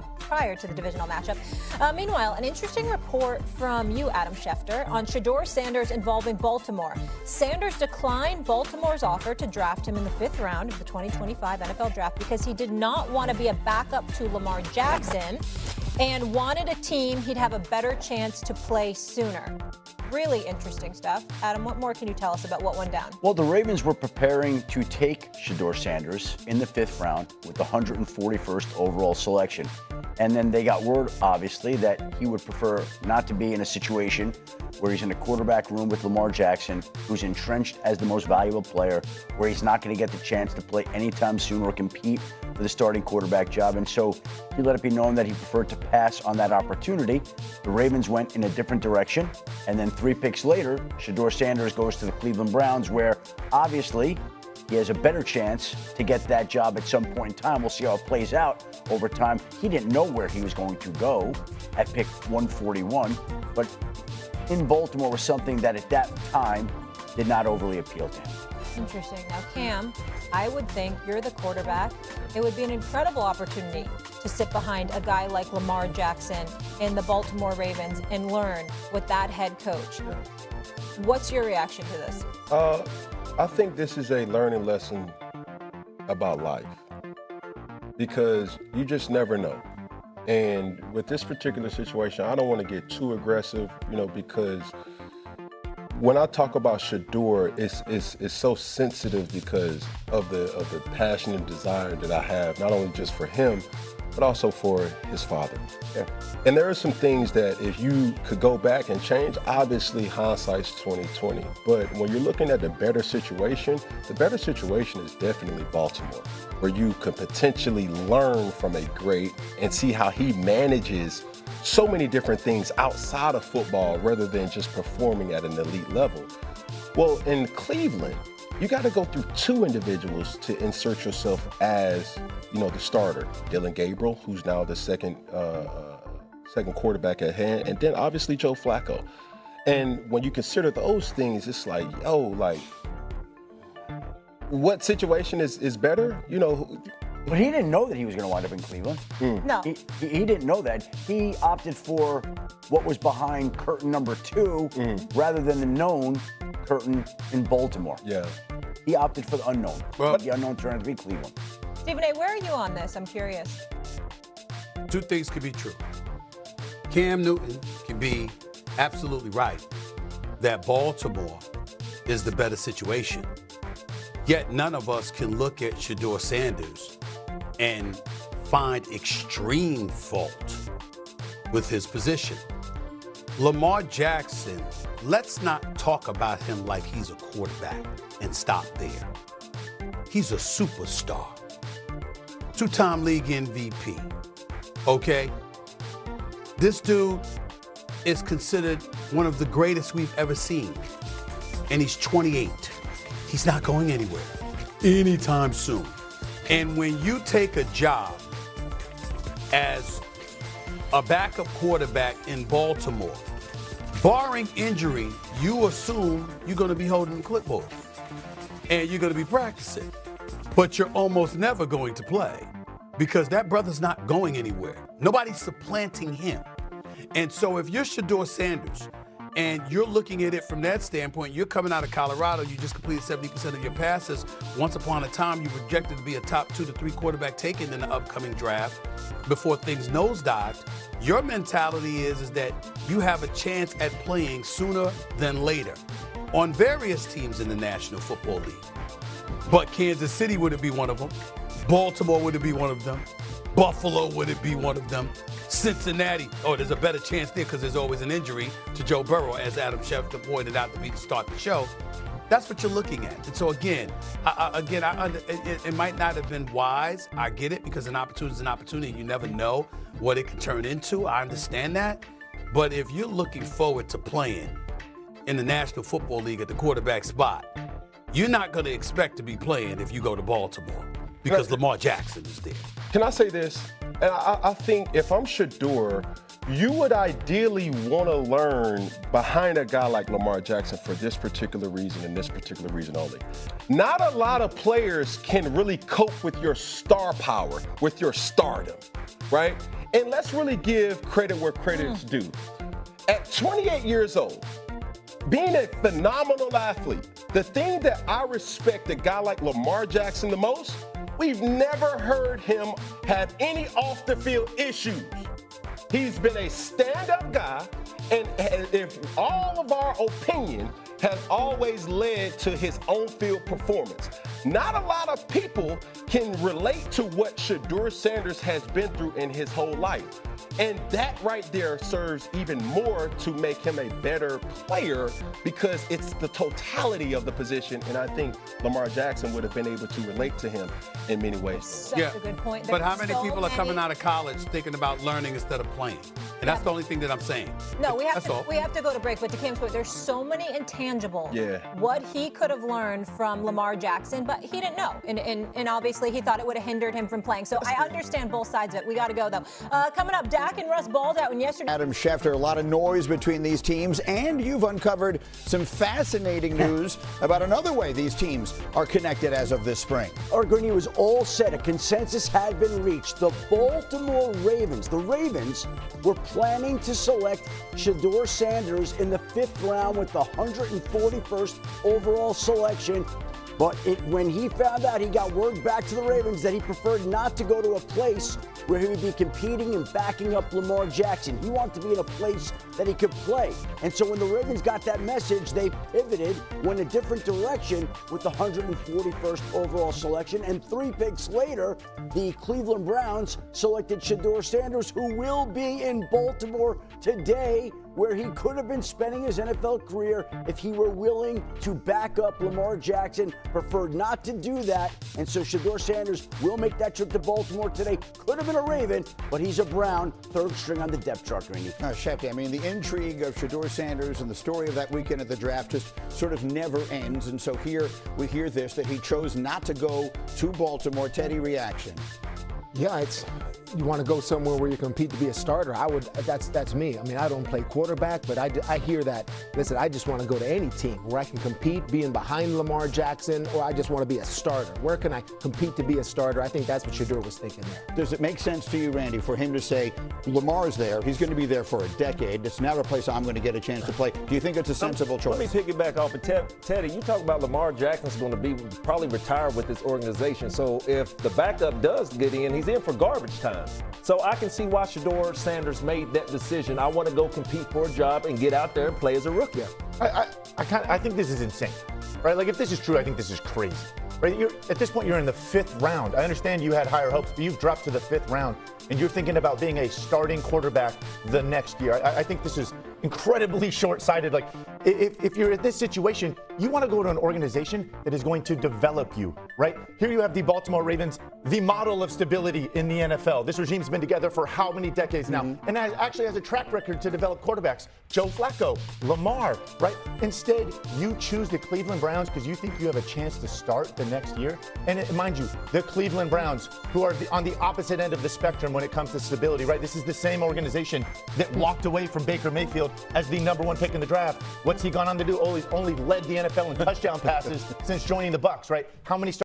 talk prior to the divisional matchup. Meanwhile, an interesting report from you, Adam Schefter, on Shedeur Sanders involving Baltimore. Sanders declined Baltimore's offer to draft him in the 5th round of the 2025 NFL draft because he did not want to be a backup to Lamar Jackson and wanted a team he'd have a better chance to play sooner. Really interesting stuff. Adam, what more can you tell us about what went down? Well, the Ravens were preparing to take Shedeur Sanders in the 5th round with the 141st overall selection. And then they got word, obviously, that he would prefer not to be in a situation where he's in a quarterback room with Lamar Jackson, who's entrenched as the most valuable player, where he's not going to get the chance to play anytime soon or compete for the starting quarterback job. And so he let it be known that he preferred to pass on that opportunity. The Ravens went in a different direction. And then 3 picks later, Shedeur Sanders goes to the Cleveland Browns, where obviously he has a better chance to get that job at some point in time. We'll see how it plays out over time. He didn't know where he was going to go at pick 141, but in Baltimore was something that at that time did not overly appeal to him. Interesting. Now, Cam, I would think you're the quarterback. It would be an incredible opportunity to sit behind a guy like Lamar Jackson in the Baltimore Ravens and learn with that head coach. Yeah. What's your reaction to this? I think this is a learning lesson about life because you just never know. And with this particular situation, I don't want to get too aggressive, because when I talk about Shedeur, it's so sensitive because of the passion and desire that I have, not only just for him, but also for his father. Yeah. And there are some things that if you could go back and change, obviously hindsight's 20/20. But when you're looking at the better situation is definitely Baltimore, where you could potentially learn from a great and see how he manages so many different things outside of football rather than just performing at an elite level. Well, in Cleveland, you got to go through 2 individuals to insert yourself as, the starter. Dylan Gabriel, who's now the second quarterback at hand, and then obviously Joe Flacco. And when you consider those things, it's like, what situation is better? But he didn't know that he was going to wind up in Cleveland. No. He didn't know that. He opted for what was behind curtain number 2 rather than the known curtain in Baltimore. Yeah. He opted for the unknown. But the unknown turned out to be Cleveland. Stephen A., where are you on this? I'm curious. 2 things could be true. Cam Newton can be absolutely right that Baltimore is the better situation. Yet none of us can look at Shedeur Sanders and find extreme fault with his position. Lamar Jackson, let's not talk about him like he's a quarterback and stop there. He's a superstar. 2-time league MVP, okay? This dude is considered one of the greatest we've ever seen, and he's 28. He's not going anywhere anytime soon. And when you take a job as a backup quarterback in Baltimore, barring injury, you assume you're going to be holding the clipboard and you're going to be practicing. But you're almost never going to play because that brother's not going anywhere. Nobody's supplanting him. And so if you're Shedeur Sanders and you're looking at it from that standpoint, you're coming out of Colorado, you just completed 70% of your passes. Once upon a time, you projected to be a top 2 to 3 quarterback taken in the upcoming draft before things nosedived. Your mentality is that you have a chance at playing sooner than later on various teams in the National Football League. But Kansas City wouldn't be one of them. Baltimore wouldn't be one of them. Buffalo wouldn't be one of them. Cincinnati, there's a better chance there because there's always an injury to Joe Burrow, as Adam Schefter pointed out to me to start the show. That's what you're looking at. And so again, it might not have been wise. I get it because an opportunity is an opportunity. You never know what it can turn into. I understand that. But if you're looking forward to playing in the National Football League at the quarterback spot, you're not going to expect to be playing if you go to Baltimore because Lamar Jackson is there. Can I say this? And I think if I'm Shedeur, you would ideally want to learn behind a guy like Lamar Jackson for this particular reason and this particular reason only. Not a lot of players can really cope with your star power, with your stardom, right? And let's really give credit where credit's due. At 28 years old, being a phenomenal athlete, the thing that I respect a guy like Lamar Jackson the most, we've never heard him have any off-the-field issues. He's been a stand-up guy, and if all of our opinion has always led to his on-field performance. Not a lot of people can relate to what Shedeur Sanders has been through in his whole life. And that right there serves even more to make him a better player because it's the totality of the position. And I think Lamar Jackson would have been able to relate to him in many ways. Such a good point. But how many people are coming out of college thinking about learning instead of playing? And that's the only thing that I'm saying. No, we have to go to break. But to Cam's point, there's so many intangibles. Yeah. What he could have learned from Lamar Jackson, but he didn't know. And obviously he thought it would have hindered him from playing. So I understand both sides of it. We got to go, though. Coming up, Dak and Russ balled out when yesterday. Adam Schefter, a lot of noise between these teams, and you've uncovered some fascinating news about another way these teams are connected as of this spring. Gurney was all set. A consensus had been reached. The Baltimore Ravens, were planning to select Shedeur Sanders in the 5th round with the 141st overall selection. But when he found out, he got word back to the Ravens that he preferred not to go to a place where he would be competing and backing up Lamar Jackson. He wanted to be in a place that he could play. And so when the Ravens got that message, they pivoted, went a different direction with the 141st overall selection. And 3 picks later, the Cleveland Browns selected Shedeur Sanders, who will be in Baltimore today, where he could have been spending his NFL career if he were willing to back up Lamar Jackson, preferred not to do that. And so Shedeur Sanders will make that trip to Baltimore today. Could have been a Raven, but he's a Brown, 3rd string on the depth chart, Randy. Shefty, I mean, the intrigue of Shedeur Sanders and the story of that weekend at the draft just sort of never ends. And so here we hear this, that he chose not to go to Baltimore. Teddy, reaction? Yeah, you want to go somewhere where you compete to be a starter. That's me. I mean, I don't play quarterback, but I hear that. Listen, I just want to go to any team where I can compete, being behind Lamar Jackson, or I just want to be a starter. Where can I compete to be a starter? I think that's what Shedeur was thinking there. Does it make sense to you, Randy, for him to say, Lamar's there, he's going to be there for a decade, it's never a place I'm going to get a chance to play? Do you think it's a sensible choice? Let me piggyback off of Teddy. You talk about Lamar Jackson's going to be probably retired with this organization. So if the backup does get in, he's in for garbage time. So I can see why Shedeur Sanders made that decision. I want to go compete for a job and get out there and play as a rookie. I think this is insane, right? Like, if this is true, I think this is crazy, right? At this point, you're in the 5th round. I understand you had higher hopes, but you've dropped to the 5th round, and you're thinking about being a starting quarterback the next year. I think this is incredibly short-sighted. Like, if you're in this situation, you want to go to an organization that is going to develop you, right? Here you have the Baltimore Ravens, the model of stability in the NFL. This regime's been together for how many decades now? And actually has a track record to develop quarterbacks. Joe Flacco, Lamar, right? Instead, you choose the Cleveland Browns because you think you have a chance to start the next year. And mind you, the Cleveland Browns, who are on the opposite end of the spectrum when it comes to stability, right? This is the same organization that walked away from Baker Mayfield as the #1 pick in the draft. What's he gone on to do? Oh, he's only led the NFL in touchdown passes since joining the Bucs, right? How many